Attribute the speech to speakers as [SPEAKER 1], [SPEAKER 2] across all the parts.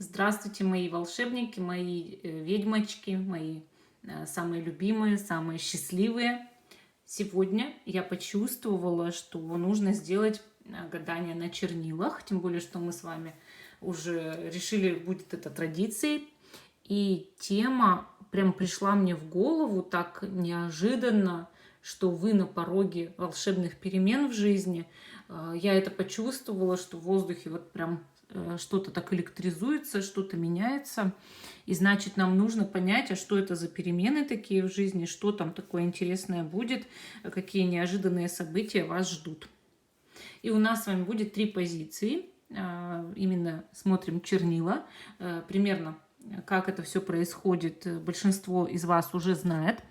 [SPEAKER 1] Здравствуйте, мои волшебники, мои ведьмочки, мои самые любимые, самые счастливые. Сегодня я почувствовала, что нужно сделать гадание на чернилах, тем более, что мы с вами уже решили, будет это традицией. И тема прям пришла мне в голову так неожиданно, что вы на пороге волшебных перемен в жизни. Я это почувствовала, что в воздухе вот прям что-то так электризуется, что-то меняется. И значит, нам нужно понять, а что это за перемены такие в жизни, что там такое интересное будет, какие неожиданные события вас ждут. И у нас с вами будет 3 позиции. Именно смотрим чернила. Примерно как это все происходит, большинство из вас уже знает.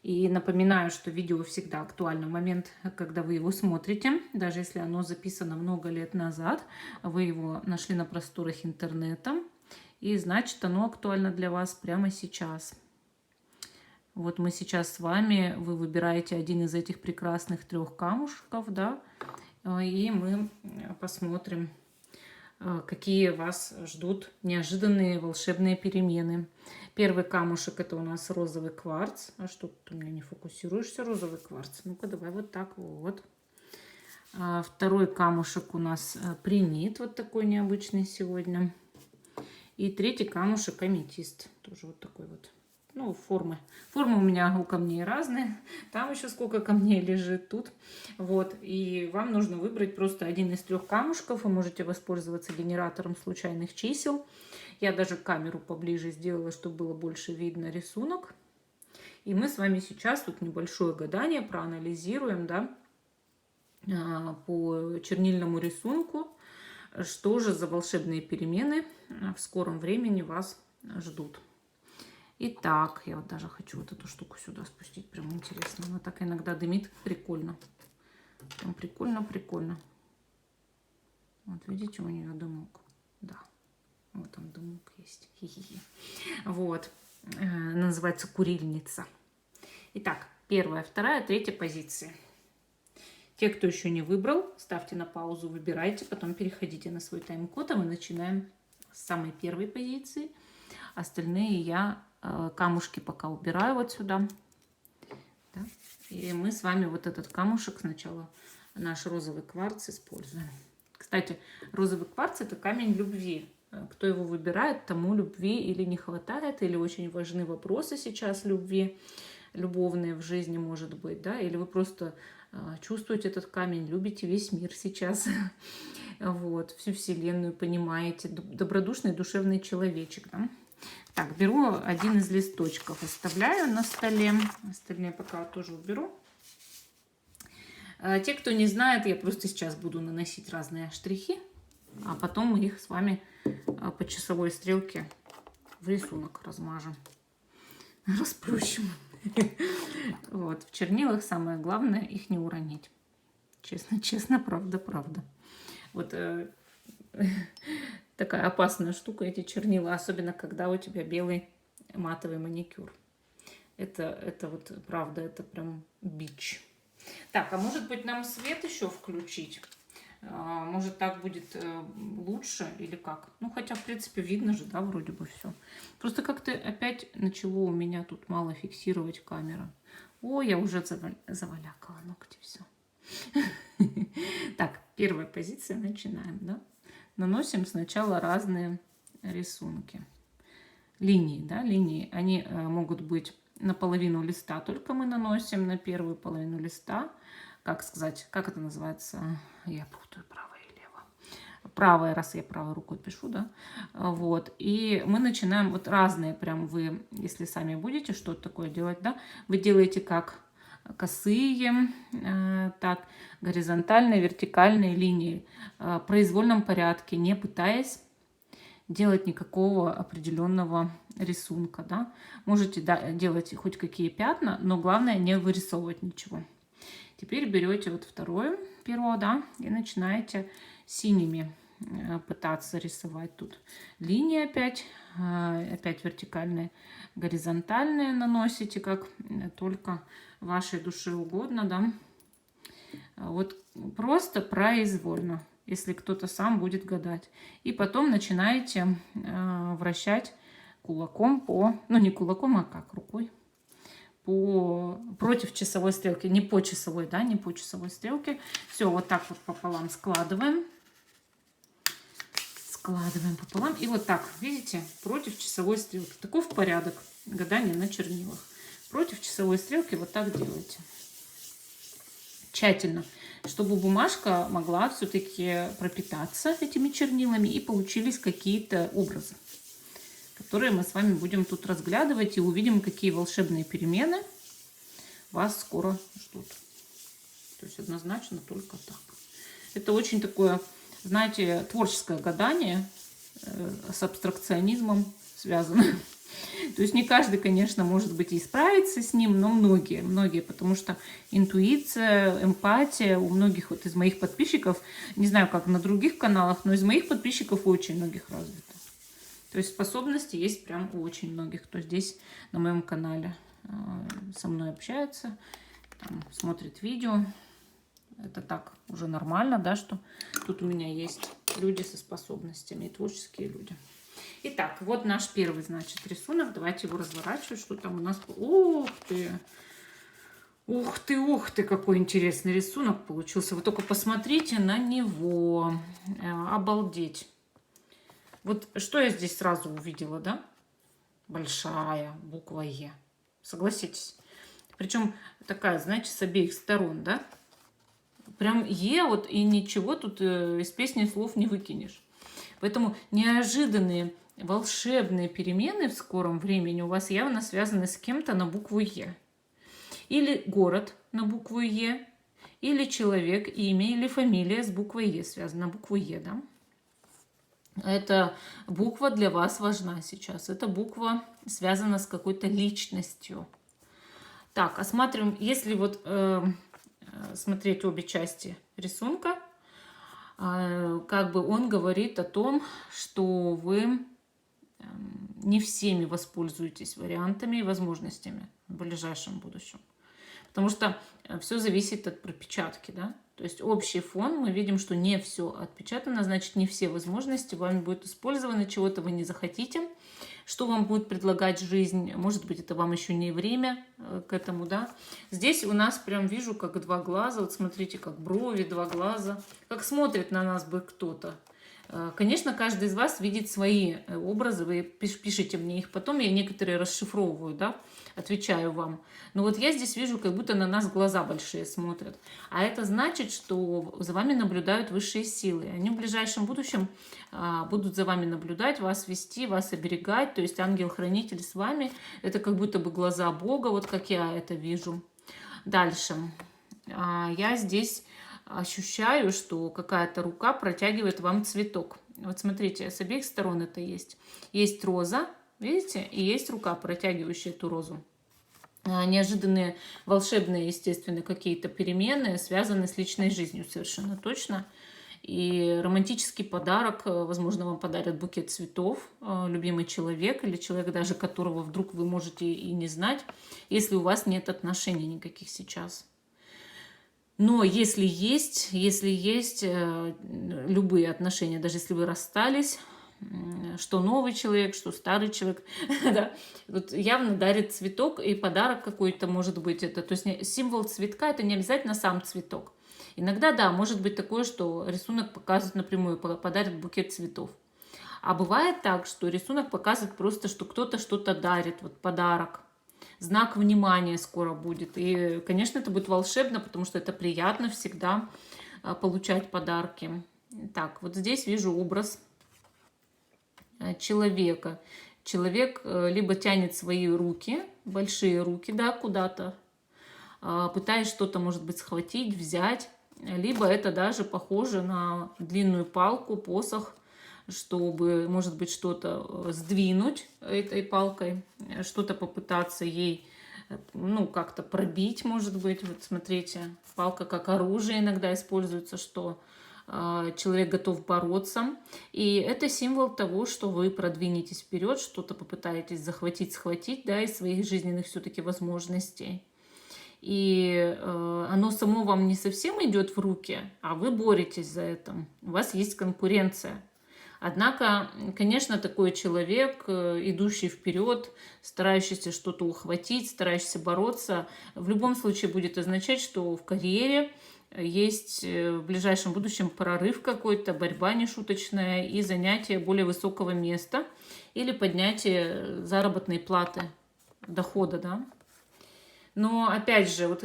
[SPEAKER 1] И напоминаю, что видео всегда актуально в момент, когда вы его смотрите. Даже если оно записано много лет назад, вы его нашли на просторах интернета. И значит, оно актуально для вас прямо сейчас. Вот мы сейчас с вами, вы выбираете один из этих прекрасных 3 камушков, да, и мы посмотрим, какие вас ждут неожиданные волшебные перемены. Первый камушек — это у нас розовый кварц. А что ты у меня не фокусируешься, розовый кварц? Ну-ка, давай вот так вот. Второй камушек у нас принит, вот такой необычный сегодня. И третий камушек аметист, тоже вот такой вот. Ну, формы. Формы у меня у камней разные. Там еще сколько камней лежит тут. Вот. И вам нужно выбрать просто один из 3 камушков. Вы можете воспользоваться генератором случайных чисел. Я даже камеру поближе сделала, чтобы было больше видно рисунок. И мы с вами сейчас тут небольшое гадание проанализируем, да, по чернильному рисунку, что же за волшебные перемены в скором времени вас ждут. Итак, я вот даже хочу вот эту штуку сюда спустить, прям интересно. Она так иногда дымит, прикольно. Прям прикольно. Вот видите, у нее дымок. Да, вот он дымок есть. Хи-хи-хи. Вот, называется курильница. Итак, 1, 2, 3 позиции. Те, кто еще не выбрал, ставьте на паузу, выбирайте, потом переходите на свой тайм-код, а мы начинаем с самой первой позиции. Остальные я камушки пока убираю вот сюда. Да? И мы с вами вот этот камушек сначала, наш розовый кварц, используем. Кстати, розовый кварц — это камень любви. Кто его выбирает, тому любви или не хватает, или очень важны вопросы сейчас любви, любовные в жизни, может быть, да, или вы просто чувствуете этот камень, любите весь мир сейчас, вот, всю вселенную понимаете, добродушный душевный человечек, да? Так, беру один из листочков, оставляю на столе. Остальные пока тоже уберу. Те, кто не знает, я просто сейчас буду наносить разные штрихи, а потом мы их с вами по часовой стрелке в рисунок размажем, расплющим. Вот, в чернилах самое главное их не уронить. Честно, правда. Вот такая опасная штука, эти чернила, особенно когда у тебя белый матовый маникюр. Это вот правда, это прям бич. Так, а может быть нам свет еще включить? Может, так будет лучше или как? Ну, хотя, в принципе, видно же, да, вроде бы все. Просто как-то опять начало у меня тут мало фиксировать камера. О, я уже завалякала ногти, все. Так, первая позиция, начинаем, да? Наносим сначала разные рисунки. Линии, да, линии. Они могут быть на половину листа, только мы наносим на первую половину листа. Как сказать, как это называется? Я путаю правое и лево. Правое, раз я правой рукой пишу, да. Вот. И мы начинаем вот разные, прям вы, если сами будете что-то такое делать, да, вы делаете как косые, так, горизонтальные, вертикальные линии в произвольном порядке, не пытаясь делать никакого определенного рисунка, да. Можете, да, делать хоть какие пятна, но главное не вырисовывать ничего. Теперь берете вот второе перо, да, и начинаете синими пытаться рисовать тут линии опять вертикальные, горизонтальные наносите, как только вашей душе угодно, да. Вот просто произвольно. если кто-то сам будет гадать. И потом начинаете вращать кулаком по, ну не кулаком, а как, рукой, против часовой стрелки, не по часовой, да, не по часовой стрелке. Все, вот так вот пополам складываем. Складываем пополам. И вот так, видите, против часовой стрелки. Таков порядок гадания на чернилах. Против часовой стрелки вот так делайте. Тщательно, чтобы бумажка могла все-таки пропитаться этими чернилами и получились какие-то образы, которые мы с вами будем тут разглядывать и увидим, какие волшебные перемены вас скоро ждут. То есть однозначно только так. Это очень такое, знаете, творческое гадание с абстракционизмом связано. То есть не каждый, конечно, может быть и справиться с ним, но многие, потому что интуиция, эмпатия у многих вот из моих подписчиков, не знаю, как на других каналах, но из моих подписчиков у очень многих развита. То есть способности есть прям у очень многих, кто здесь на моем канале со мной общается, там, смотрит видео. Это так уже нормально, да, что тут у меня есть люди со способностями и творческие люди. Итак, вот наш первый, значит, рисунок. Давайте его разворачивать. Что там у нас? Ух ты! Ух ты, ух ты, какой интересный рисунок получился. Вы только посмотрите на него. Обалдеть. Вот что я здесь сразу увидела, да? Большая буква Е. Согласитесь? Причем такая, знаете, с обеих сторон, да? Прям Е вот и ничего тут из песни слов не выкинешь. Поэтому неожиданные волшебные перемены в скором времени у вас явно связаны с кем-то на букву Е. Или город на букву Е, или человек, имя или фамилия с буквой Е связана, на букву Е, да? Эта буква для вас важна сейчас. Эта буква связана с какой-то личностью. Так, осматриваем, если вот смотреть обе части рисунка, как бы он говорит о том, что вы не всеми воспользуетесь вариантами и возможностями в ближайшем будущем. Потому что все зависит от пропечатки, да? То есть общий фон, мы видим, что не все отпечатано, значит, не все возможности вами будут использованы, чего-то вы не захотите, что вам будет предлагать жизнь, может быть, это вам еще не время к этому, да. Здесь у нас прям вижу, как два глаза, вот смотрите, как брови, два глаза, как смотрит на нас бы кто-то. Конечно, каждый из вас видит свои образы, вы пишите мне их потом, я некоторые расшифровываю, да, отвечаю вам. Но вот я здесь вижу, как будто на нас глаза большие смотрят. А это значит, что за вами наблюдают высшие силы. Они в ближайшем будущем будут за вами наблюдать, вас вести, вас оберегать. То есть ангел-хранитель с вами. Это как будто бы глаза Бога, вот как я это вижу. Дальше. Я здесь ощущаю, что какая-то рука протягивает вам цветок. Вот смотрите, с обеих сторон это есть. Есть роза, видите, и есть рука, протягивающая эту розу. Неожиданные, волшебные, естественно, какие-то перемены связаны с личной жизнью совершенно точно. И романтический подарок, возможно, вам подарят букет цветов, любимый человек или человек, даже которого вдруг вы можете и не знать, если у вас нет отношений никаких сейчас. Но если есть любые отношения, даже если вы расстались, что новый человек, что старый человек, да, вот явно дарит цветок и подарок какой-то может быть. Это, то есть символ цветка, это не обязательно сам цветок. Иногда, да, может быть такое, что рисунок показывает напрямую, подарит букет цветов. А бывает так, что рисунок показывает просто, что кто-то что-то дарит, вот подарок. Знак внимания скоро будет. И, конечно, это будет волшебно, потому что это приятно всегда получать подарки. Так, вот здесь вижу образ человека. Человек либо тянет свои руки, большие руки, да, куда-то, пытаясь что-то, может быть, схватить, взять. Либо это даже похоже на длинную палку, посох, чтобы, может быть, что-то сдвинуть этой палкой, что-то попытаться ей, ну, как-то пробить, может быть. Вот смотрите, палка как оружие иногда используется, что человек готов бороться. И это символ того, что вы продвинетесь вперед, что-то попытаетесь захватить, схватить, да, из своих жизненных все-таки возможностей. и оно само вам не совсем идет в руки, а вы боретесь за это. У вас есть конкуренция. Однако, конечно, такой человек, идущий вперед, старающийся что-то ухватить, старающийся бороться, в любом случае будет означать, что в карьере есть в ближайшем будущем прорыв какой-то, борьба нешуточная и занятие более высокого места или поднятие заработной платы, дохода, да. Но опять же, вот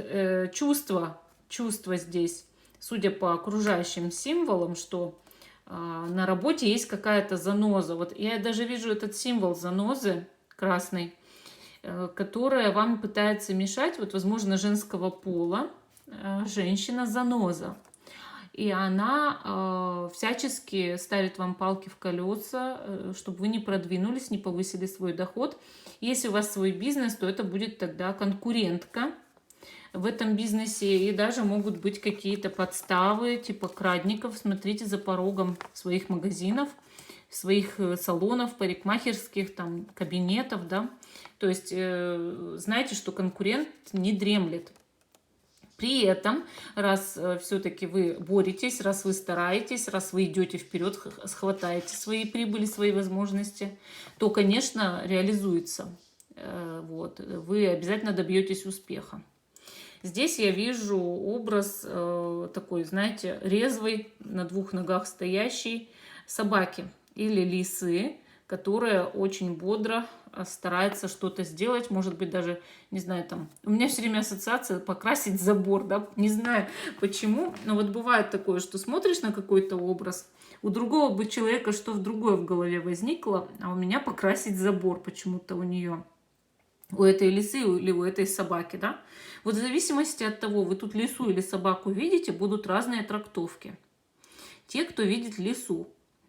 [SPEAKER 1] чувство здесь, судя по окружающим символам, что на работе есть какая-то заноза. Вот я даже вижу этот символ занозы красный, которая вам пытается мешать, вот, возможно, женского пола, женщина-заноза. И она всячески ставит вам палки в колеса, чтобы вы не продвинулись, не повысили свой доход. Если у вас свой бизнес, то это будет тогда конкурентка в этом бизнесе. И даже могут быть какие-то подставы, типа крадников. Смотрите за порогом своих магазинов, своих салонов, парикмахерских, там, кабинетов, да. То есть знаете, что конкурент не дремлет. При этом, раз все-таки вы боретесь, раз вы стараетесь, раз вы идете вперед, схватаете свои прибыли, свои возможности, то, конечно, реализуется. Вот, вы обязательно добьетесь успеха. Здесь я вижу образ такой, знаете, резвой, на двух ногах стоящей собаки или лисы, которая очень бодро старается что-то сделать, может быть, даже, не знаю, там, у меня все время ассоциация покрасить забор, да, не знаю почему, но вот бывает такое, что смотришь на какой-то образ, у другого бы человека что в другое в голове возникло, а у меня покрасить забор почему-то у нее, у этой лисы или у этой собаки, да. Вот в зависимости от того, вы тут лису или собаку видите, будут разные трактовки. Те, кто видит лису,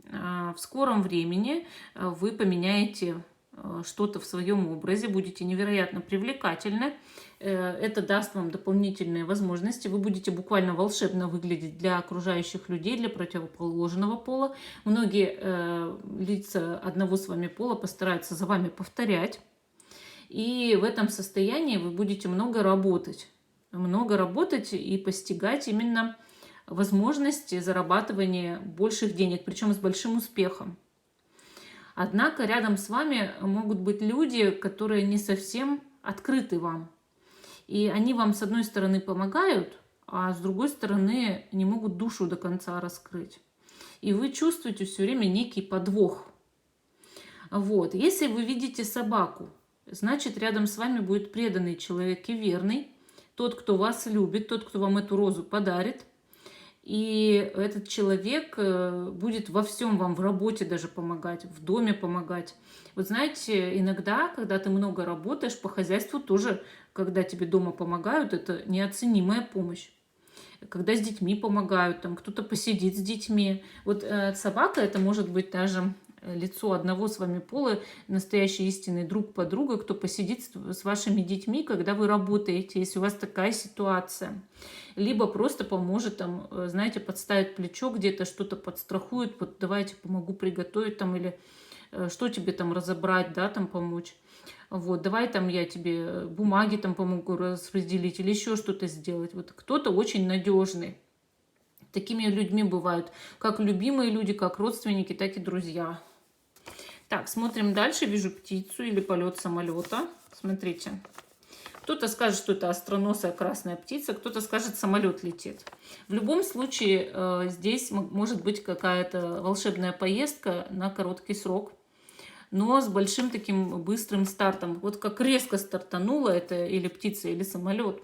[SPEAKER 1] в скором времени вы поменяете что-то в своем образе, будете невероятно привлекательны. Это даст вам дополнительные возможности. Вы будете буквально волшебно выглядеть для окружающих людей, для противоположного пола. Многие лица одного с вами пола постараются за вами повторять. И в этом состоянии вы будете много работать и постигать именно возможности зарабатывания больших денег, причем с большим успехом. Однако рядом с вами могут быть люди, которые не совсем открыты вам. И они вам, с одной стороны, помогают, а с другой стороны, не могут душу до конца раскрыть. И вы чувствуете все время некий подвох. Вот. Если вы видите собаку, значит, рядом с вами будет преданный человек и верный, тот, кто вас любит, тот, кто вам эту розу подарит. И этот человек будет во всем вам, в работе даже помогать, в доме помогать. Вот знаете, иногда, когда ты много работаешь, по хозяйству тоже, когда тебе дома помогают, это неоценимая помощь. Когда с детьми помогают, там кто-то посидит с детьми. Вот собака, это может быть даже лицо одного с вами пола, настоящий истинный друг подруга, кто посидит с вашими детьми, когда вы работаете, если у вас такая ситуация. Либо просто поможет, там, знаете, подставит плечо где-то, что-то подстрахует, вот давайте помогу приготовить там, или что тебе там разобрать, да, там помочь. Вот, давай там я тебе бумаги там помогу распределить или еще что-то сделать. Вот кто-то очень надежный. Такими людьми бывают как любимые люди, как родственники, так и друзья. Так, смотрим дальше. Вижу птицу или полет самолета. Смотрите. Кто-то скажет, что это остроносая красная птица, кто-то скажет, самолет летит. В любом случае, здесь может быть какая-то волшебная поездка на короткий срок, но с большим таким быстрым стартом. Вот как резко стартанула это или птица, или самолет.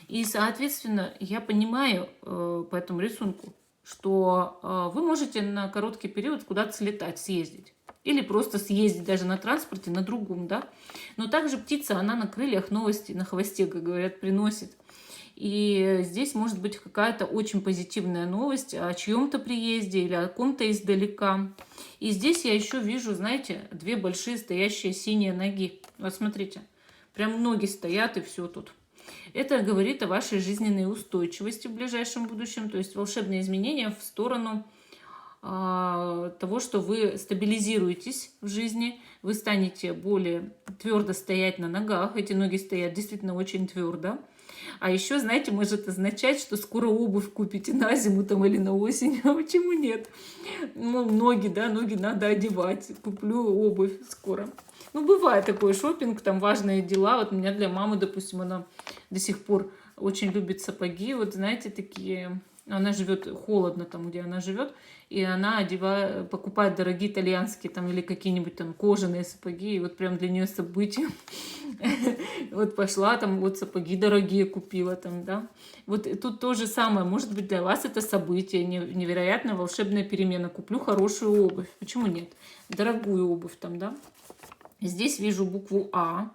[SPEAKER 1] И, соответственно, я понимаю по этому рисунку, что вы можете на короткий период куда-то слетать, съездить. Или просто съездить даже на транспорте, на другом, да. Но также птица, она на крыльях новости, на хвосте, как говорят, приносит. И здесь может быть какая-то очень позитивная новость о чьем-то приезде или о ком-то издалека. И здесь я еще вижу, знаете, две большие стоящие синие ноги. Вот смотрите, прям ноги стоят и все тут. Это говорит о вашей жизненной устойчивости в ближайшем будущем, то есть волшебные изменения в сторону того, что вы стабилизируетесь в жизни, вы станете более твердо стоять на ногах. Эти ноги стоят действительно очень твердо. А еще, знаете, может означать, что скоро обувь купите на зиму там или на осень. А почему нет? Ну, ноги, да, ноги надо одевать. Куплю обувь скоро. Ну, бывает такой шопинг, там важные дела. Вот у меня для мамы, допустим, она до сих пор очень любит сапоги. Вот, знаете, такие... Она живет холодно там, где она живет, и она покупает дорогие итальянские там или какие-нибудь там кожаные сапоги, и вот прям для нее событие. Вот пошла там, вот сапоги дорогие купила там, да. Вот тут то же самое, может быть, для вас это событие, невероятная волшебная перемена. Куплю хорошую обувь, почему нет? Дорогую обувь там, да. Здесь вижу букву А,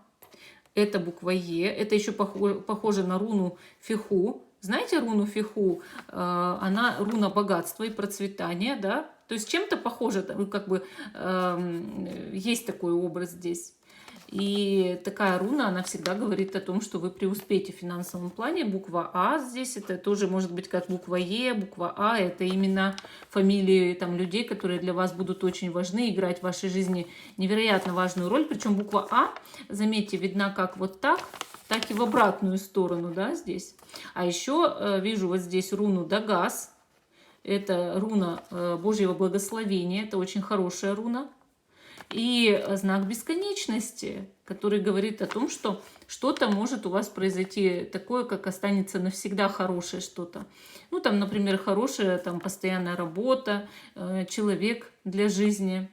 [SPEAKER 1] это буква Е, это еще похоже на руну Фиху. Знаете руну Фиху? Она руна богатства и процветания, да? То есть чем-то похоже, как бы есть такой образ здесь. И такая руна, она всегда говорит о том, что вы преуспеете в финансовом плане. Буква А здесь, это тоже может быть как буква Е, буква А, это именно фамилии там, людей, которые для вас будут очень важны, играть в вашей жизни невероятно важную роль. Причем буква А, заметьте, видна как вот так и в обратную сторону, да, здесь. А еще вижу вот здесь руну Дагас. Это руна Божьего благословения, это очень хорошая руна. И знак бесконечности, который говорит о том, что что-то может у вас произойти такое, как останется навсегда хорошее что-то. Ну, там, например, хорошая там, постоянная работа, человек для жизни,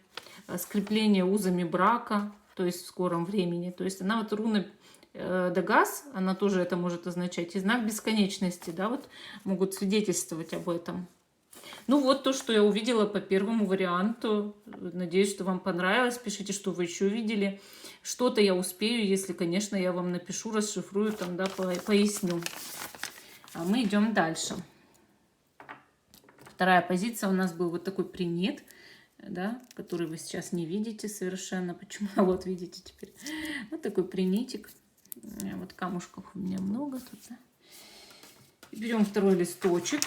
[SPEAKER 1] скрепление узами брака, то есть в скором времени. То есть она вот руна Дагас, она тоже это может означать. И знак бесконечности, да, вот могут свидетельствовать об этом. Ну вот то, что я увидела по первому варианту. Надеюсь, что вам понравилось. Пишите, что вы еще видели. Что-то я успею, если, конечно, я вам напишу, расшифрую, там, да, поясню. А мы идем дальше. Вторая позиция у нас был вот такой принит, да, который вы сейчас не видите совершенно. Почему? А вот видите теперь. Вот такой принитик. Вот камушков у меня много тут. Да? Берем второй листочек.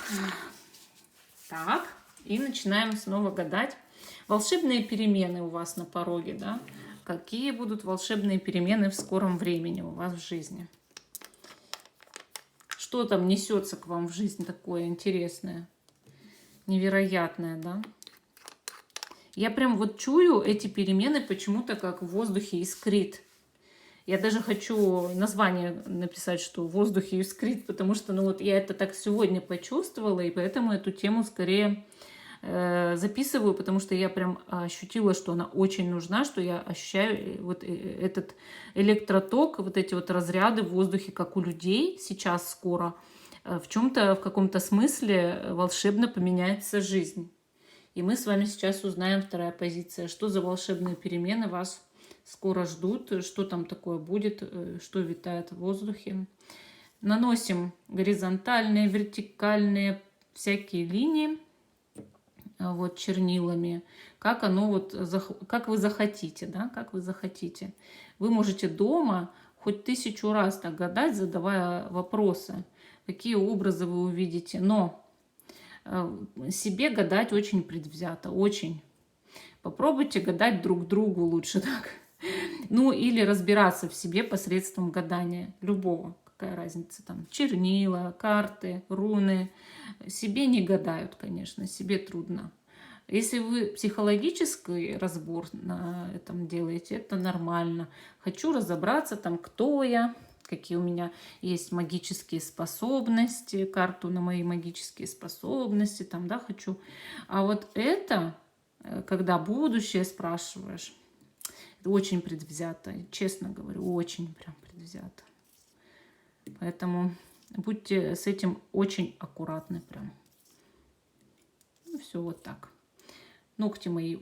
[SPEAKER 1] Так, и начинаем снова гадать. Волшебные перемены у вас на пороге, да? Какие будут волшебные перемены в скором времени у вас в жизни? Что там несется к вам в жизнь такое интересное, невероятное, да? Я прям вот чую эти перемены почему-то как в воздухе искрит. Я даже хочу название написать, что в воздухе искрит, потому что, ну вот я это так сегодня почувствовала, и поэтому эту тему скорее записываю, потому что я прям ощутила, что она очень нужна, что я ощущаю вот этот электроток, вот эти вот разряды в воздухе, как у людей сейчас скоро, в чем-то, в каком-то смысле волшебно поменяется жизнь. И мы с вами сейчас узнаем, вторая позиция, что за волшебные перемены вас скоро ждут, что там такое будет, что витает в воздухе. Наносим горизонтальные, вертикальные всякие линии вот чернилами, как оно вот, как вы захотите, да, как вы захотите. Вы можете дома хоть 1000 раз так гадать, задавая вопросы, какие образы вы увидите, но себе гадать очень предвзято, очень. Попробуйте гадать друг другу лучше так. Ну, или разбираться в себе посредством гадания любого. Какая разница там? Чернила, карты, руны. Себе не гадают, конечно, себе трудно. Если вы психологический разбор на этом делаете, это нормально. Хочу разобраться там, кто я, какие у меня есть магические способности, карту на мои магические способности, там, да, хочу. А вот это, когда будущее спрашиваешь, очень предвзято, честно говорю, очень прям предвзято. Поэтому будьте с этим очень аккуратны прям. Ну, все вот так. Ногти мои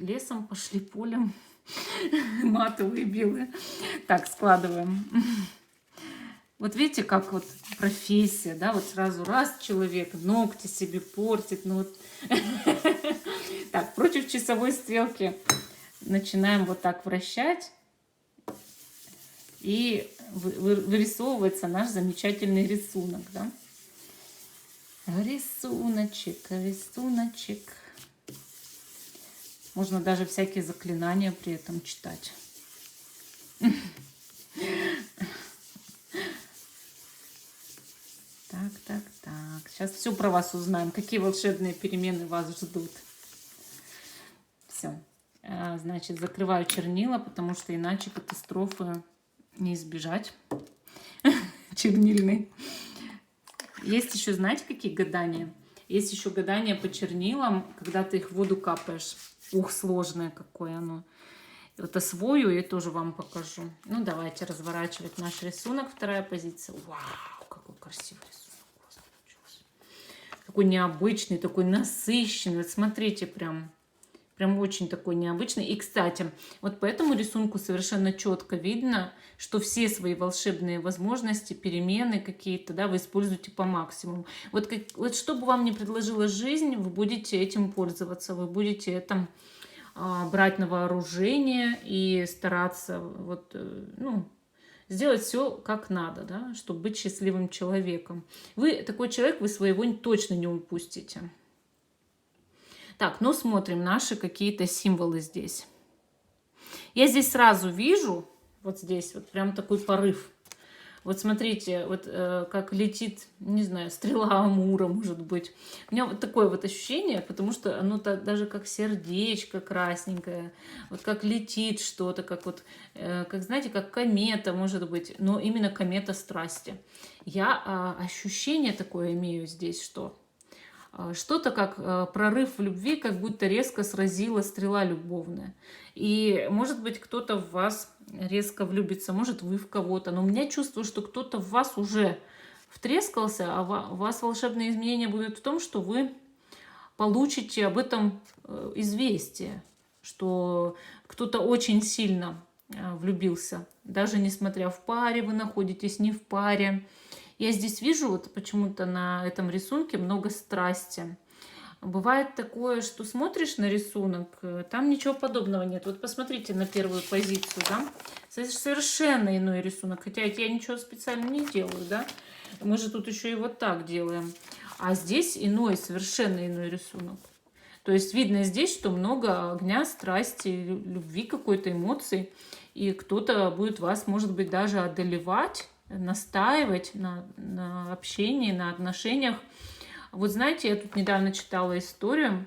[SPEAKER 1] лесом пошли, полем. Матовые, белые. Так, складываем. Вот видите, как вот профессия, да, вот сразу раз человек ногти себе портит. Ну вот. Так, против часовой стрелки начинаем вот так вращать, и вырисовывается наш замечательный рисунок, да? Рисуночек, рисуночек. Можно даже всякие заклинания при этом читать. Так, так, так. Сейчас все про вас узнаем. Какие волшебные перемены вас ждут. Все. Значит, закрываю чернила, потому что иначе катастрофы не избежать. Чернильный. Есть еще, знаете, какие гадания? Есть еще гадания по чернилам, когда ты их в воду капаешь. Ух, сложное какое оно. Вот освою и тоже вам покажу. Ну, давайте разворачивать наш рисунок. Вторая позиция. Вау, какой красивый рисунок у вас получился. Такой необычный, такой насыщенный. Вот смотрите, прям очень такой необычный. И, кстати, вот по этому рисунку совершенно четко видно, что все свои волшебные возможности, перемены какие-то, да, вы используете по максимуму. Вот что бы вам ни предложила жизнь, вы будете этим пользоваться, вы будете это брать на вооружение и стараться вот, ну, сделать все как надо, да, чтобы быть счастливым человеком. Вы такой человек, вы своего точно не упустите. Так, ну смотрим наши какие-то символы здесь. Я здесь сразу вижу, вот здесь вот прям такой порыв. Вот смотрите, вот как летит, не знаю, стрела Амура, может быть. У меня вот такое вот ощущение, потому что оно даже как сердечко красненькое, вот как летит что-то, как вот, как знаете, как комета, может быть, но именно комета страсти. Я ощущение такое имею здесь, что что-то как прорыв в любви, как будто резко сразила стрела любовная. И, может быть, кто-то в вас резко влюбится, может, вы в кого-то. Но у меня чувство, что кто-то в вас уже втрескался, а у вас волшебные изменения будут в том, что вы получите об этом известие, что кто-то очень сильно влюбился. Даже несмотря в паре, вы находитесь не в паре. Я здесь вижу, вот почему-то на этом рисунке много страсти. Бывает такое, что смотришь на рисунок, там ничего подобного нет. Вот посмотрите на первую позицию, да? Совершенно иной рисунок. Хотя я ничего специально не делаю, да? Мы же тут еще и вот так делаем. А здесь иной, совершенно иной рисунок. То есть видно здесь, что много огня, страсти, любви, какой-то эмоций. И кто-то будет вас, может быть, даже одолевать, настаивать на общении, на отношениях. Вот знаете, я тут недавно читала историю,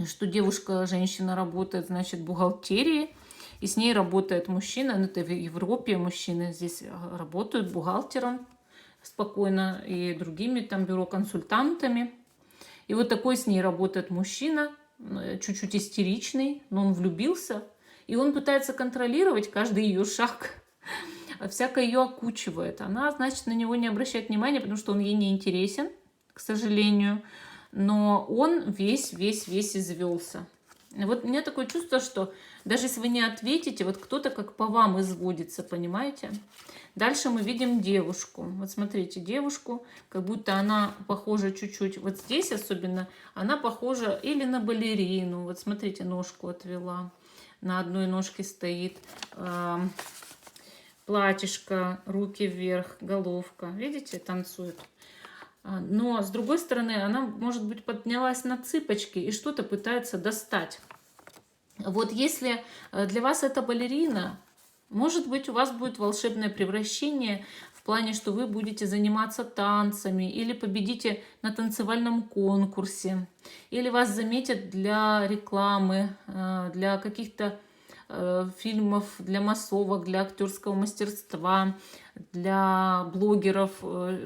[SPEAKER 1] что девушка-женщина работает, значит, в бухгалтерии, и с ней работает мужчина, ну, это в Европе мужчины здесь работают бухгалтером спокойно и другими там бюро-консультантами. И вот такой с ней работает мужчина, чуть-чуть истеричный, но он влюбился, и он пытается контролировать каждый ее шаг, всяко ее окучивает. Она, значит, на него не обращает внимания, потому что он ей не интересен, к сожалению. Но он весь извелся. Вот у меня такое чувство, что даже если вы не ответите, вот кто-то как по вам изводится, понимаете? Дальше мы видим девушку. Вот смотрите, девушку, как будто она похожа чуть-чуть, вот здесь особенно, она похожа или на балерину. Вот смотрите, ножку отвела, на одной ножке стоит. Платьишко, руки вверх, головка. Видите, танцует. Но, с другой стороны, она, может быть, поднялась на цыпочки и что-то пытается достать. Вот если для вас это балерина, может быть, у вас будет волшебное превращение в плане, что вы будете заниматься танцами или победите на танцевальном конкурсе, или вас заметят для рекламы, для каких-то фильмов, для массовок, для актерского мастерства, для блогеров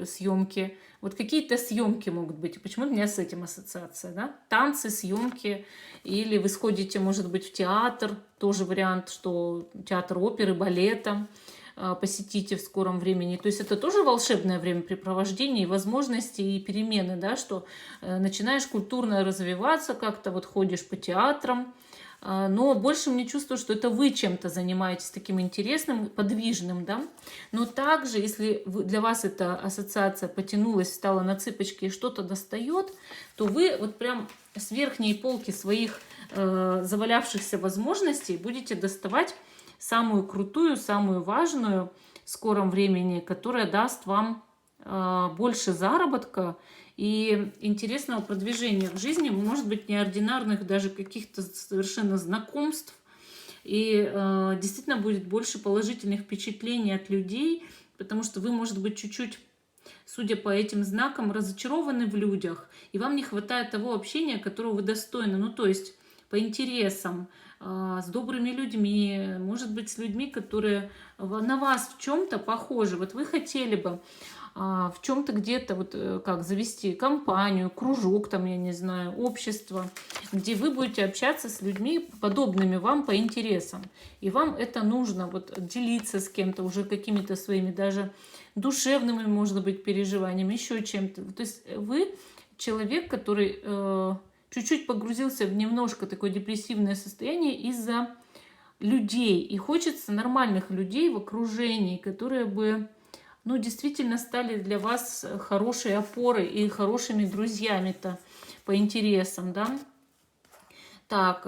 [SPEAKER 1] съемки. Вот какие-то съемки могут быть. И почему у меня с этим ассоциация? Да? Танцы, съемки. Или вы сходите, может быть, в театр. Тоже вариант, что театр оперы, балета посетите в скором времени. То есть это тоже волшебное времяпрепровождение и возможности, и перемены, да, что начинаешь культурно развиваться, как-то вот ходишь по театрам. Но больше мне чувствую, что это вы чем-то занимаетесь таким интересным, подвижным, да. Но также, если для вас эта ассоциация потянулась, встала на цыпочки и что-то достает, то вы вот прям с верхней полки своих завалявшихся возможностей будете доставать самую крутую, самую важную в скором времени, которая даст вам больше заработка и интересного продвижения в жизни, может быть, неординарных даже каких-то совершенно знакомств. И действительно будет больше положительных впечатлений от людей, потому что вы, может быть, чуть-чуть судя по этим знакам, разочарованы в людях, и вам не хватает того общения, которого вы достойны. Ну, то есть по интересам, с добрыми людьми, может быть, с людьми, которые на вас в чем-то похожи. Вот вы хотели бы в чем-то где-то вот как завести компанию, кружок, там, я не знаю, общество, где вы будете общаться с людьми, подобными вам по интересам. И вам это нужно, вот делиться с кем-то уже какими-то своими даже душевными, может быть, переживаниями, еще чем-то. То есть вы человек, который чуть-чуть погрузился в немножко такое депрессивное состояние из-за людей. И хочется нормальных людей в окружении, которые бы, ну, действительно стали для вас хорошей опорой и хорошими друзьями-то по интересам, да. Так,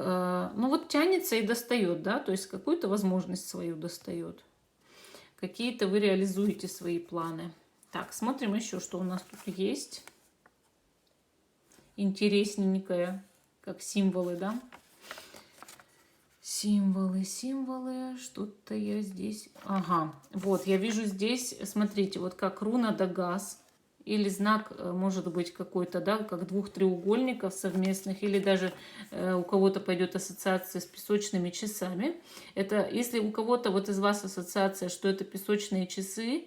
[SPEAKER 1] ну вот тянется и достает, да, то есть какую-то возможность свою достает. Какие-то вы реализуете свои планы. Так, смотрим еще, что у нас тут есть. Интересненькое, как символы, да. Символы, символы, что-то я здесь... Ага, вот, я вижу здесь, смотрите, вот как руна Дагас, или знак, может быть, какой-то, да, как двух треугольников совместных, или даже у кого-то пойдет ассоциация с песочными часами. Это, если у кого-то вот из вас ассоциация, что это песочные часы,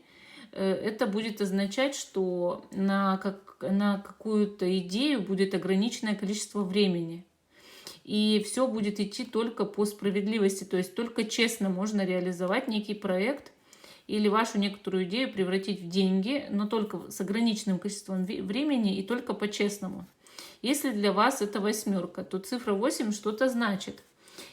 [SPEAKER 1] это будет означать, что на какую-то идею будет ограниченное количество времени. И все будет идти только по справедливости, то есть только честно можно реализовать некий проект или вашу некоторую идею превратить в деньги, но только с ограниченным количеством времени и только по-честному. Если для вас это восьмерка, то цифра 8 что-то значит.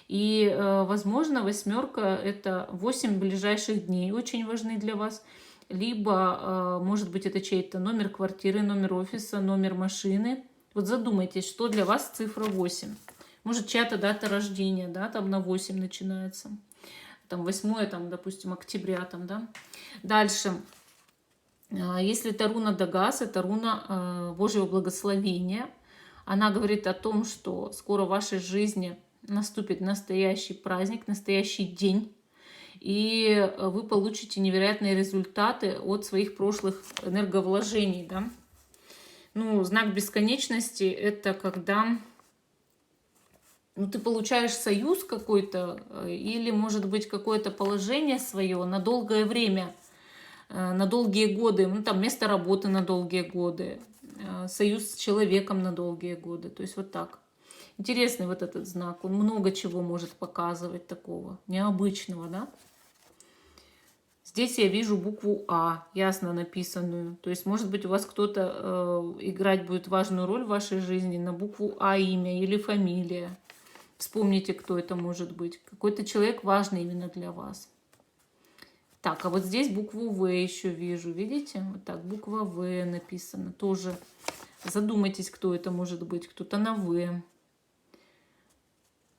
[SPEAKER 1] И, возможно, восьмерка – это 8 ближайших дней, очень важны для вас. Либо, может быть, это чей-то номер квартиры, номер офиса, номер машины. Вот задумайтесь, что для вас цифра 8. Может, чья-то дата рождения, да, там на 8 начинается. Там 8, там, допустим, октября, там, да. Дальше. Если это руна Дагас, это руна Божьего благословения. Она говорит о том, что скоро в вашей жизни наступит настоящий праздник, настоящий день. И вы получите невероятные результаты от своих прошлых энерговложений, да. Ну, знак бесконечности – это когда... Ну, ты получаешь союз какой-то или, может быть, какое-то положение свое на долгое время, на долгие годы, ну, там, место работы на долгие годы, союз с человеком на долгие годы. То есть вот так. Интересный вот этот знак. Он много чего может показывать такого необычного, да? Здесь я вижу букву А, ясно написанную. То есть, может быть, у вас кто-то играть будет важную роль в вашей жизни на букву А имя или фамилия. Вспомните, кто это может быть. Какой-то человек важный именно для вас. Так, а вот здесь букву В еще вижу. Видите? Вот так, буква В написана. Тоже задумайтесь, кто это может быть. Кто-то на В.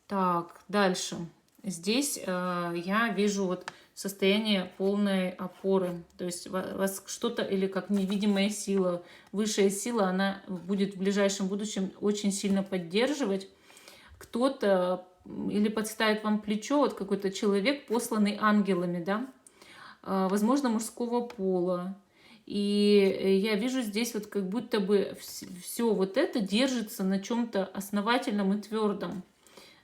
[SPEAKER 1] Так, дальше. Здесь я вижу вот состояние полной опоры. То есть вас что-то или как невидимая сила, высшая сила, она будет в ближайшем будущем очень сильно поддерживать. Кто-то или подставит вам плечо, вот какой-то человек, посланный ангелами, да, возможно, мужского пола. И я вижу здесь вот как будто бы все вот это держится на чем-то основательном и твердом.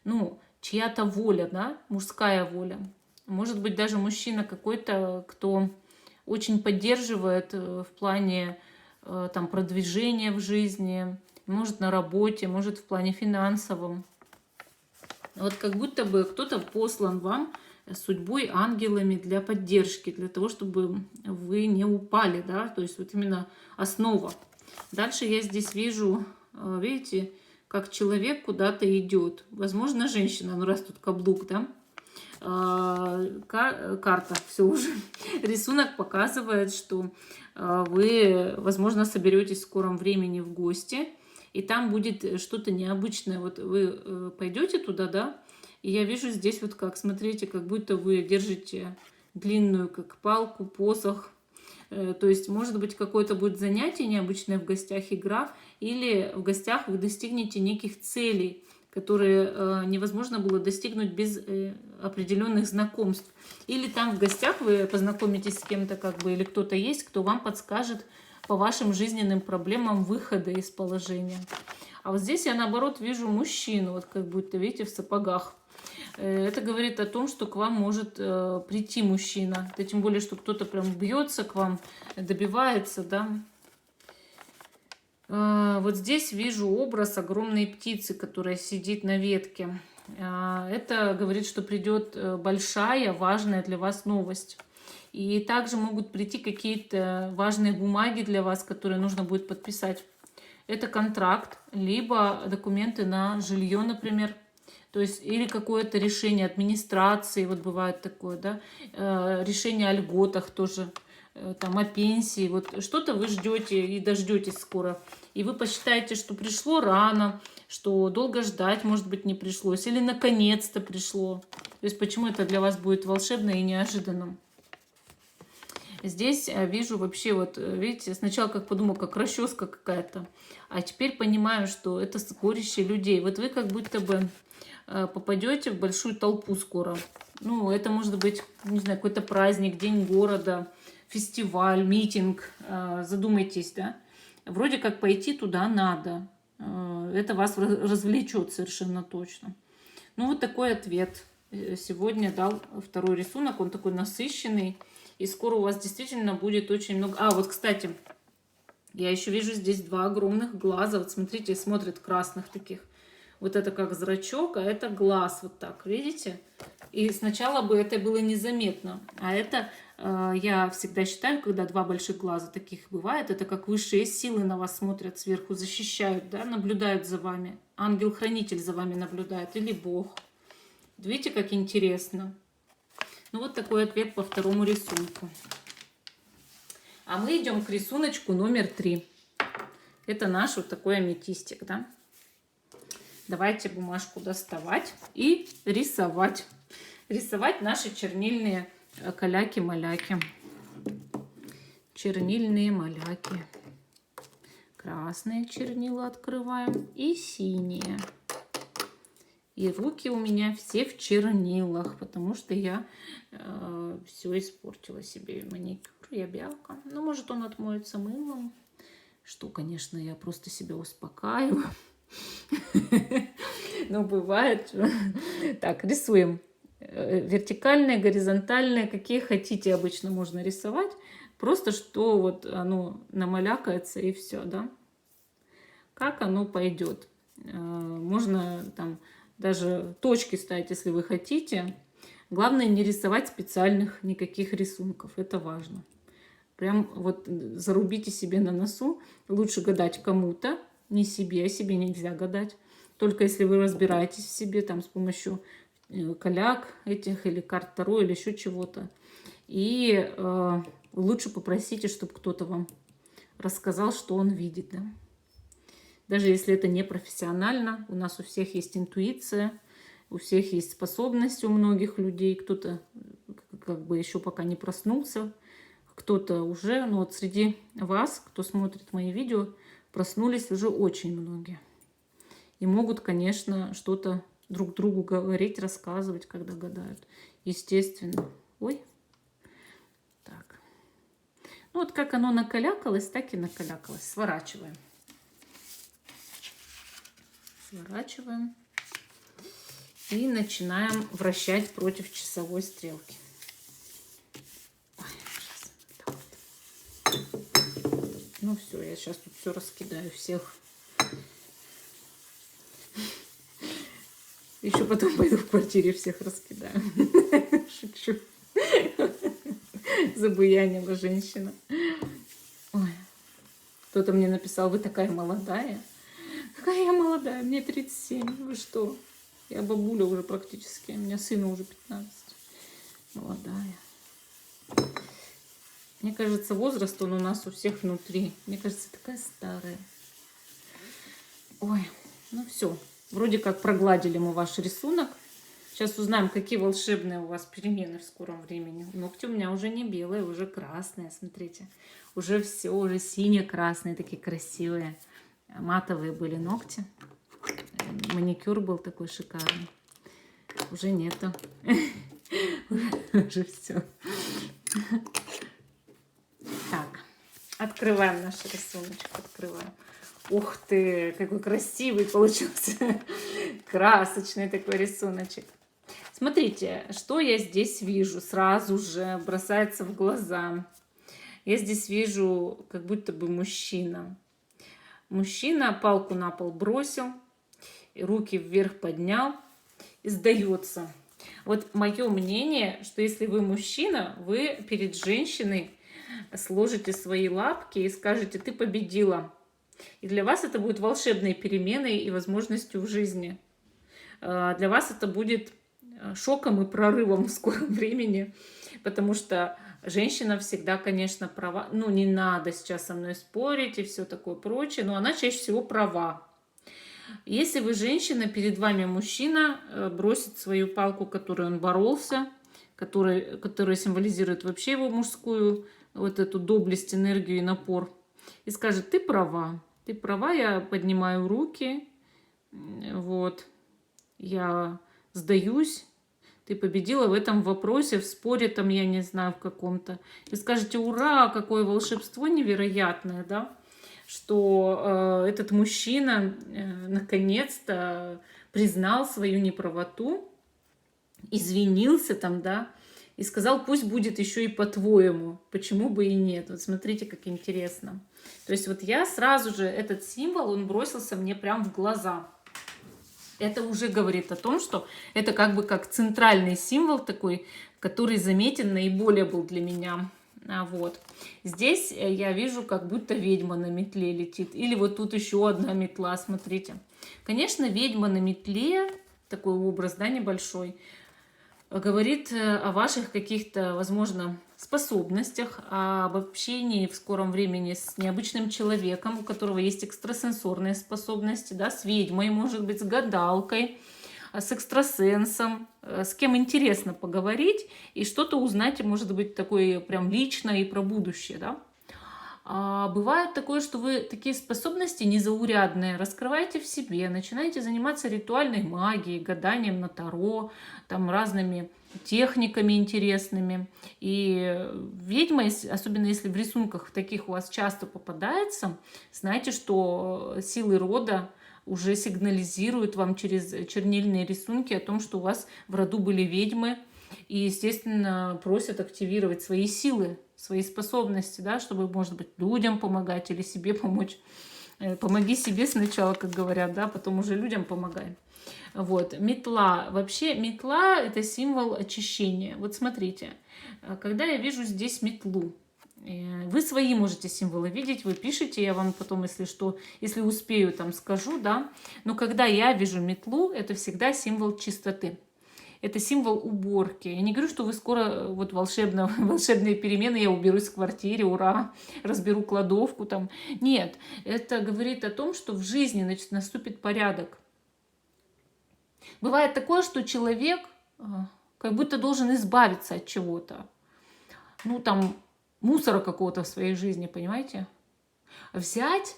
[SPEAKER 1] Ну, чья-то воля, да, мужская воля. Может быть, даже мужчина какой-то, кто очень поддерживает в плане там, продвижения в жизни, может, на работе, может, в плане финансовом. Вот как будто бы кто-то послан вам судьбой, ангелами для поддержки, для того, чтобы вы не упали, да, то есть вот именно основа. Дальше я здесь вижу, видите, как человек куда-то идет. Возможно, женщина, ну раз тут каблук, да, карта, все уже. Рисунок показывает, что вы, возможно, соберетесь в скором времени в гости, и там будет что-то необычное. Вот вы пойдете туда, да, и я вижу здесь вот как, смотрите, как будто вы держите длинную, как палку, посох. То есть, может быть, какое-то будет занятие необычное в гостях, игра, или в гостях вы достигнете неких целей, которые невозможно было достигнуть без определенных знакомств. Или там в гостях вы познакомитесь с кем-то, как бы, или кто-то есть, кто вам подскажет, по вашим жизненным проблемам выхода из положения. А вот здесь я, наоборот, вижу мужчину, вот как будто, видите, в сапогах. Это говорит о том, что к вам может прийти мужчина. Да, тем более, что кто-то прям бьется к вам, добивается, да. Вот здесь вижу образ огромной птицы, которая сидит на ветке. Это говорит, что придет большая, важная для вас новость. И также могут прийти какие-то важные бумаги для вас, которые нужно будет подписать. Это контракт, либо документы на жилье, например. То есть, или какое-то решение администрации, вот бывает такое, да, решение о льготах тоже, там, о пенсии. Вот что-то вы ждете и дождетесь скоро. И вы посчитаете, что пришло рано, что долго ждать, может быть, не пришлось. Или наконец-то пришло. То есть, почему это для вас будет волшебно и неожиданным. Здесь вижу вообще, вот видите, сначала как подумала, как расческа какая-то, а теперь понимаю, что это сборище людей. Вот вы как будто бы попадете в большую толпу скоро. Ну, это может быть, не знаю, какой-то праздник, день города, фестиваль, митинг. Задумайтесь, да? Вроде как пойти туда надо. Это вас развлечет совершенно точно. Ну, вот такой ответ. Сегодня дал второй рисунок, он такой насыщенный. И скоро у вас действительно будет очень много... А, вот, кстати, я еще вижу здесь два огромных глаза. Вот смотрите, смотрят красных таких. Вот это как зрачок, а это глаз. Вот так, видите? И сначала бы это было незаметно. А это, я всегда считаю, когда два больших глаза таких бывает, это как высшие силы на вас смотрят сверху, защищают, да, наблюдают за вами. Ангел-хранитель за вами наблюдает или Бог. Видите, как интересно? Ну, вот такой ответ по второму рисунку. А мы идем к рисуночку номер 3. Это наш вот такой аметистик, да? Давайте бумажку доставать и рисовать. Рисовать наши чернильные каляки-маляки. Чернильные маляки. Красные чернила открываем и синие. И руки у меня все в чернилах, потому что я все испортила себе маникюр, я бялка. Ну, может, он отмоется мылом, что, конечно, я просто себя успокаиваю. Но бывает. Так, рисуем. Вертикальные, горизонтальные, какие хотите обычно можно рисовать. Просто что вот оно намалякается и все, да. Как оно пойдет. Можно там даже точки ставить, если вы хотите. Главное не рисовать специальных никаких рисунков. Это важно. Прям вот зарубите себе на носу. Лучше гадать кому-то, не себе. Себе нельзя гадать. Только если вы разбираетесь в себе там с помощью каляк этих или карт Таро или еще чего-то. И лучше попросите, чтобы кто-то вам рассказал, что он видит. Да? Даже если это не профессионально, у нас у всех есть интуиция, у всех есть способность у многих людей. Кто-то как бы еще пока не проснулся, кто-то уже, но вот среди вас, кто смотрит мои видео, проснулись уже очень многие. И могут, конечно, что-то друг другу говорить, рассказывать, когда гадают. Естественно. Ой. Так. Ну вот как оно накалякалось, так и накалякалось. Сворачиваем. Сворачиваем. И начинаем вращать против часовой стрелки. Ой, так вот. Ну все, я сейчас тут все раскидаю, всех. Еще потом пойду в квартире всех раскидаю. Шучу. Забуянила женщина. Ой. Кто-то мне написал, вы такая молодая. Какая я молодая, мне 37. Вы что? Я бабуля уже практически. У меня сыну уже 15. Молодая. Мне кажется, возраст он у нас у всех внутри. Мне кажется, такая старая. Ой, ну все. Вроде как прогладили мы ваш рисунок. Сейчас узнаем, какие волшебные у вас перемены в скором времени. Ногти у меня уже не белые, уже красные. Смотрите, уже все, уже синие-красные, такие красивые. Матовые были ногти. Маникюр был такой шикарный. Уже нету. Уже все. Так, Открываем наш рисуночек, открываем. Ух ты, какой красивый получился, красочный такой рисуночек. Смотрите, что я здесь вижу, сразу же бросается в глаза. Я здесь вижу как будто бы мужчина. Мужчина палку на пол бросил, руки вверх поднял и сдается. Вот мое мнение, что если вы мужчина, вы перед женщиной сложите свои лапки и скажете: ты победила. И для вас это будет волшебной переменой и возможностью в жизни. Для вас это будет шоком и прорывом в скором времени, потому что женщина всегда, конечно, права. Ну, не надо сейчас со мной спорить и все такое прочее, но она чаще всего права. Если вы женщина, перед вами мужчина бросит свою палку, которой он боролся, которая символизирует вообще его мужскую вот эту доблесть, энергию и напор, и скажет: ты права, я поднимаю руки, вот, я сдаюсь, ты победила в этом вопросе, в споре там, я не знаю, в каком-то. И скажете: ура, какое волшебство невероятное, да, что этот мужчина наконец-то признал свою неправоту, извинился там, да, и сказал: пусть будет еще и по-твоему, почему бы и нет. Вот смотрите, как интересно. То есть вот я сразу же, этот символ, он бросился мне прям в глаза. Это уже говорит о том, что это как бы как центральный символ такой, который заметен наиболее был для меня. Вот. Здесь я вижу, как будто ведьма на метле летит. Или вот тут еще одна метла, смотрите. Конечно, ведьма на метле, такой образ, да, небольшой, говорит о ваших каких-то, возможно, способностях, об общении в скором времени с необычным человеком, у которого есть экстрасенсорные способности, да, с ведьмой, может быть, с гадалкой, с экстрасенсом, с кем интересно поговорить и что-то узнать, может быть, такое прям личное и про будущее, да. Бывает такое, что вы такие способности незаурядные раскрываете в себе, начинаете заниматься ритуальной магией, гаданием на таро, там разными техниками интересными. И ведьма, особенно если в рисунках таких у вас часто попадается, знаете, что силы рода уже сигнализируют вам через чернильные рисунки о том, что у вас в роду были ведьмы, и, естественно, просят активировать свои силы, свои способности, да, чтобы, может быть, людям помогать или себе помочь. Помоги себе сначала, как говорят, да, потом уже людям помогай. Вот, метла. Вообще, метла – это символ очищения. Вот смотрите, когда я вижу здесь метлу, вы свои можете символы видеть, вы пишете, я вам потом, если что, если успею, там скажу, да. Но когда я вижу метлу, это всегда символ чистоты. Это символ уборки. Я не говорю, что вы скоро, вот волшебные перемены, я уберусь в квартире, ура, разберу кладовку там. Нет, это говорит о том, что в жизни, значит, наступит порядок. Бывает такое, что человек как будто должен избавиться от чего-то. Ну, там, мусора какого-то в своей жизни, понимаете? Взять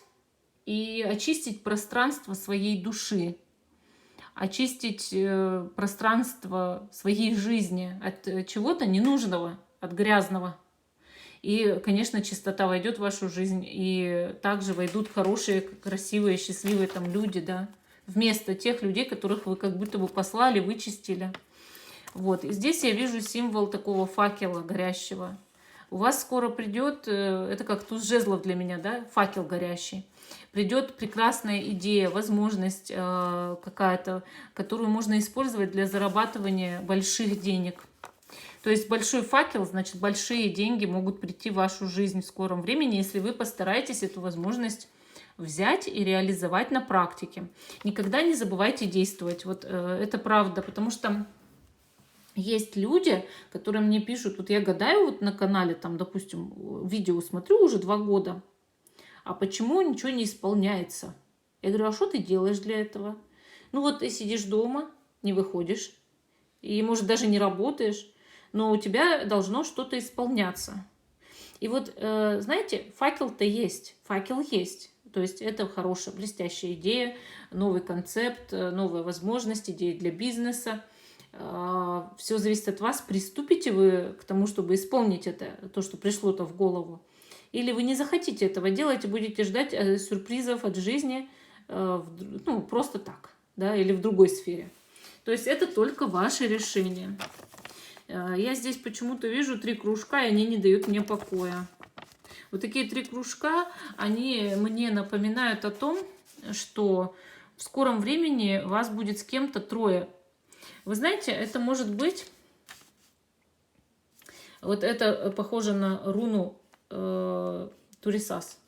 [SPEAKER 1] и очистить пространство своей души. Очистить пространство своей жизни от чего-то ненужного, от грязного. И, конечно, чистота войдет в вашу жизнь, и также войдут хорошие, красивые, счастливые там люди, да, вместо тех людей, которых вы как будто бы послали, вычистили. Вот. И здесь я вижу символ такого факела горящего. У вас скоро придет, это как туз жезлов для меня, да, факел горящий. Придет прекрасная идея, возможность какая-то, которую можно использовать для зарабатывания больших денег. То есть большой факел, значит, большие деньги могут прийти в вашу жизнь в скором времени, если вы постараетесь эту возможность взять и реализовать на практике. Никогда не забывайте действовать. Вот это правда, потому что есть люди, которые мне пишут, вот я гадаю вот на канале, там, допустим, видео смотрю уже 2 года, а почему ничего не исполняется? Я говорю: а что ты делаешь для этого? Ну вот ты сидишь дома, не выходишь, и, может, даже не работаешь, но у тебя должно что-то исполняться. И вот, знаете, факел-то есть, факел есть. То есть это хорошая, блестящая идея, новый концепт, новая возможность, идея для бизнеса. Все зависит от вас, приступите вы к тому, чтобы исполнить это, то, что пришло-то в голову. Или вы не захотите этого делать и будете ждать сюрпризов от жизни, ну, просто так, да, или в другой сфере. То есть это только ваше решение. Я здесь почему-то вижу 3 кружка, и они не дают мне покоя. Вот такие 3 кружка, они мне напоминают о том, что в скором времени вас будет с кем-то 3. Вы знаете, это может быть... Вот это похоже на руну Турисас.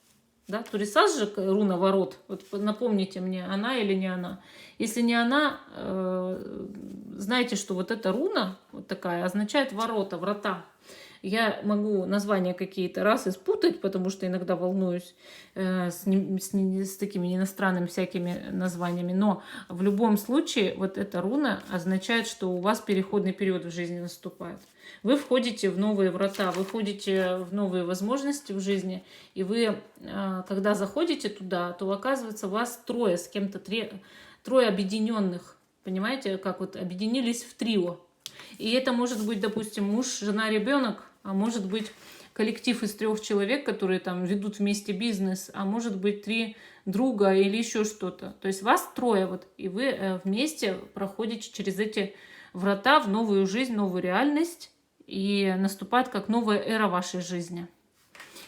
[SPEAKER 1] Да? Турисас же руна ворот. Вот напомните мне, она или не она. Если не она, знаете, что вот эта руна вот такая означает ворота, врата. Я могу названия какие-то раз и спутать, потому что иногда волнуюсь с такими иностранными всякими названиями. Но в любом случае вот эта руна означает, что у вас переходный период в жизни наступает. Вы входите в новые врата, вы входите в новые возможности в жизни. И вы, когда заходите туда, то оказывается вас 3, с кем-то 3 объединенных. Понимаете, как вот объединились в трио. И это может быть, допустим, муж, жена, ребенок, а может быть коллектив из 3 человек, которые там ведут вместе бизнес, а может быть 3 друга или еще что-то. То есть вас 3, вот, и вы вместе проходите через эти врата в новую жизнь, новую реальность, и наступает как новая эра вашей жизни.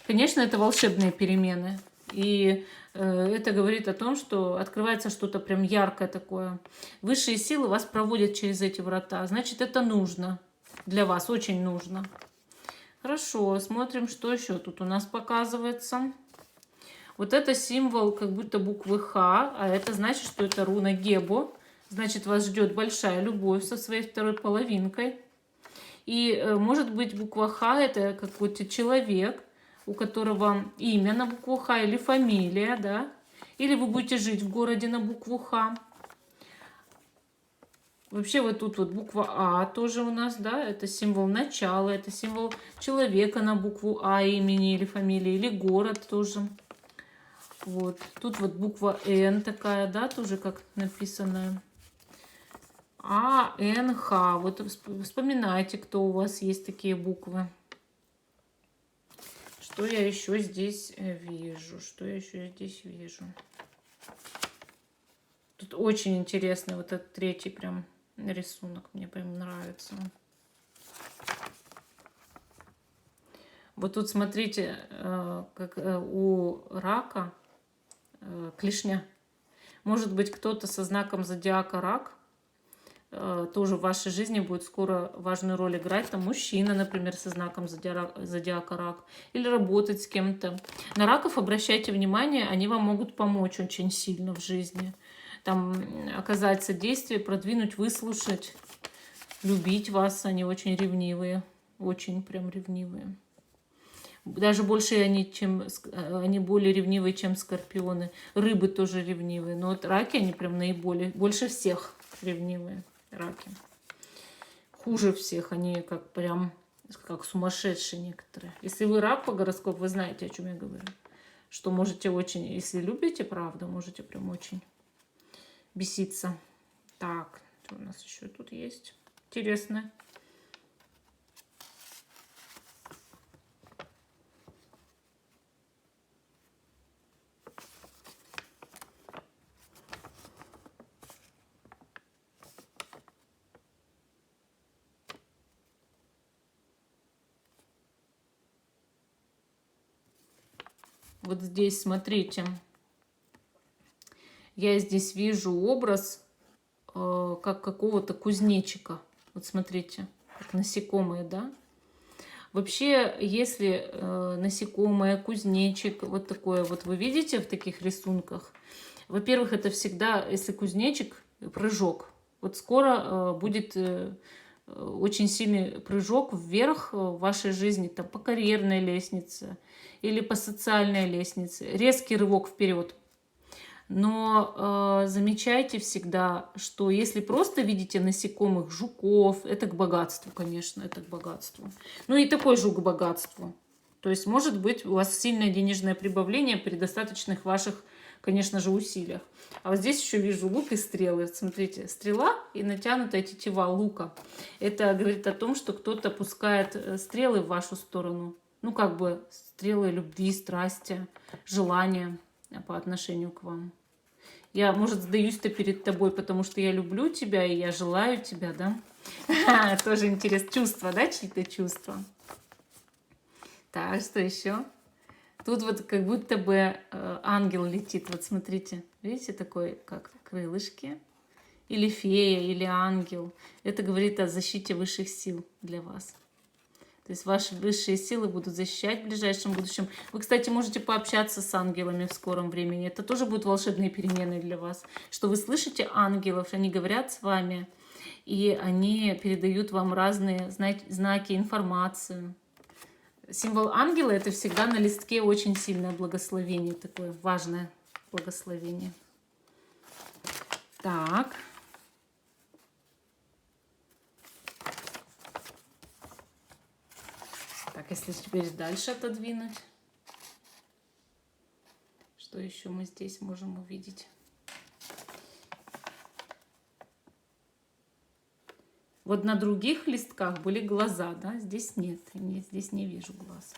[SPEAKER 1] Конечно, это волшебные перемены, и это говорит о том, что открывается что-то прям яркое такое. Высшие силы вас проводят через эти врата. Значит, это нужно для вас, очень нужно. Хорошо, смотрим, что еще тут у нас показывается. Вот это символ как будто буквы Х, а это значит, что это руна Гебо. Значит, вас ждет большая любовь со своей 2 половинкой. И может быть буква Х это какой-то человек, у которого имя на букву Х или фамилия, да, или вы будете жить в городе на букву Х. Вообще вот тут вот буква А тоже у нас, да, это символ начала, это символ человека на букву А, имени или фамилии, или город тоже. Вот, тут вот буква Н такая, да, тоже как написанная. А, Н, Х. Вот вспоминайте, кто у вас есть такие буквы. Что я еще здесь вижу? Что я еще здесь вижу? Тут очень интересный вот этот 3 прям рисунок. Мне прям нравится. Вот тут смотрите, как у рака клешня. Может быть, кто-то со знаком зодиака рак тоже в вашей жизни будет скоро важную роль играть. Там мужчина, например, со знаком зодиака рак. Или работать с кем-то. На раков обращайте внимание, они вам могут помочь очень сильно в жизни. Там оказать содействие, продвинуть, выслушать, любить вас. Они очень ревнивые. Очень прям ревнивые. Даже больше они более ревнивые, чем скорпионы. Рыбы тоже ревнивые. Но вот раки, они прям наиболее, больше всех ревнивые. Раки. Хуже всех, они как прям как сумасшедшие некоторые. Если вы рак по гороскопу, вы знаете, о чем я говорю. Что можете очень, если любите, правда, можете прям очень беситься. Так, что у нас еще тут есть? Интересно. Вот здесь, смотрите, я здесь вижу образ как какого-то кузнечика. Вот смотрите, как насекомые, да? Вообще, если насекомое, кузнечик, вот такое вот вы видите в таких рисунках, во-первых, это всегда, если кузнечик, прыжок. Вот скоро будет очень сильный прыжок вверх в вашей жизни, там, по карьерной лестнице или по социальной лестнице. Резкий рывок вперед. Но замечайте всегда, что если просто видите насекомых, жуков, это к богатству, конечно, это к богатству. Ну и такой жук к богатству. То есть может быть у вас сильное денежное прибавление при достаточных ваших, конечно же, усилиях. А вот здесь еще вижу лук и стрелы. Смотрите, стрела и натянутая тетива лука. Это говорит о том, что кто-то пускает стрелы в вашу сторону. ну, как бы стрелы любви, страсти, желания по отношению к вам. Я, может, сдаюсь-то перед тобой, потому что я люблю тебя, и я желаю тебя, да? Тоже интересно. Чувства, да, чьи-то чувства? Так, что еще? Тут вот как будто бы ангел летит. Вот смотрите, видите, такой, как крылышки. Или фея, или ангел. Это говорит о защите высших сил для вас. То есть ваши высшие силы будут защищать в ближайшем будущем. Вы, кстати, можете пообщаться с ангелами в скором времени. Это тоже будут волшебные перемены для вас. Что вы слышите ангелов, они говорят с вами, и они передают вам разные знаки, информацию. Символ ангела — это всегда на листке очень сильное благословение, такое важное благословение. Так. Так, если теперь дальше отодвинуть, что еще мы здесь можем увидеть? Вот на других листках были глаза, да? Здесь нет, здесь не вижу глаз.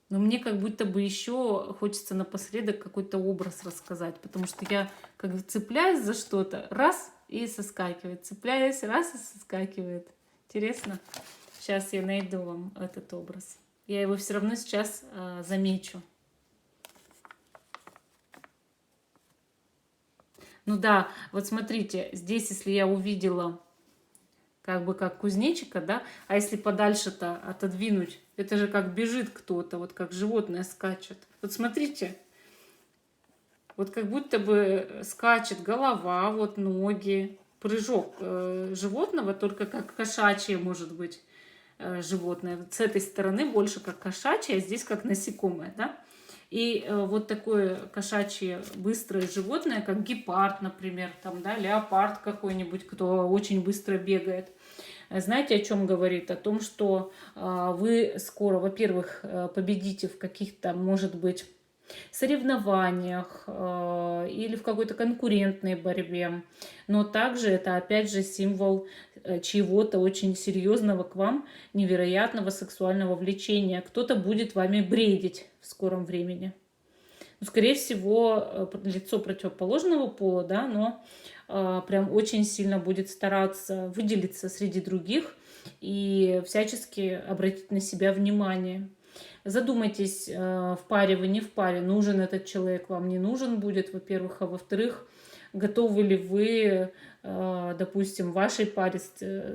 [SPEAKER 1] Но мне как будто бы еще хочется напоследок какой-то образ рассказать, потому что я как бы цепляюсь за что-то, раз и соскакивает, цепляюсь, раз и соскакивает. Интересно? Сейчас я найду вам этот образ. Я его все равно сейчас замечу. Ну да, вот смотрите, здесь, если я увидела как бы как кузнечика, да, а если подальше-то отодвинуть, это же как бежит кто-то, вот как животное скачет. Вот смотрите, вот как будто бы скачет голова, вот ноги, прыжок животного, только как кошачье может быть животное. С этой стороны больше как кошачье, а здесь как насекомое, да. И вот такое кошачье быстрое животное, как гепард, например, там, да, леопард какой-нибудь, кто очень быстро бегает. Знаете, о чем говорит? О том, что вы скоро, во-первых, победите в каких-то, может быть, соревнованиях или в какой-то конкурентной борьбе. Но также это, опять же, символ чего-то очень серьезного к вам, невероятного сексуального влечения. Кто-то будет вами бредить в скором времени. Ну, скорее всего, лицо противоположного пола, да, но прям очень сильно будет стараться выделиться среди других и всячески обратить на себя внимание. Задумайтесь, в паре вы, не в паре, нужен этот человек, вам не нужен будет, во-первых, а во-вторых, готовы ли вы, допустим, в вашей паре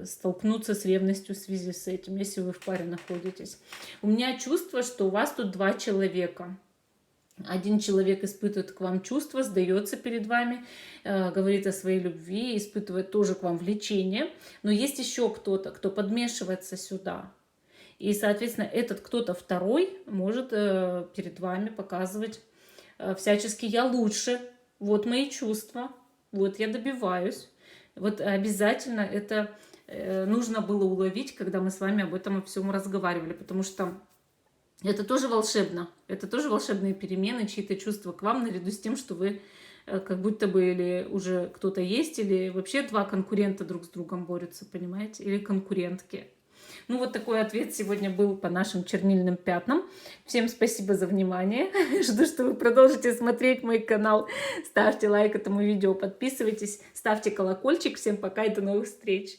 [SPEAKER 1] столкнуться с ревностью в связи с этим, если вы в паре находитесь. У меня чувство, что у вас тут два человека. Один человек испытывает к вам чувства, сдается перед вами, говорит о своей любви, испытывает тоже к вам влечение. Но есть еще кто-то, кто подмешивается сюда. И, соответственно, этот кто-то второй может перед вами показывать всячески «я лучше», вот мои чувства, вот я добиваюсь. Вот обязательно это нужно было уловить, когда мы с вами об этом всем разговаривали, потому что это тоже волшебно. Это тоже волшебные перемены, чьи-то чувства к вам, наряду с тем, что вы как будто бы или уже кто-то есть, или вообще два конкурента друг с другом борются, понимаете? Или конкурентки. Ну, вот такой ответ сегодня был по нашим чернильным пятнам. Всем спасибо за внимание. Жду, что вы продолжите смотреть мой канал. Ставьте лайк этому видео, подписывайтесь, ставьте колокольчик. Всем пока и до новых встреч.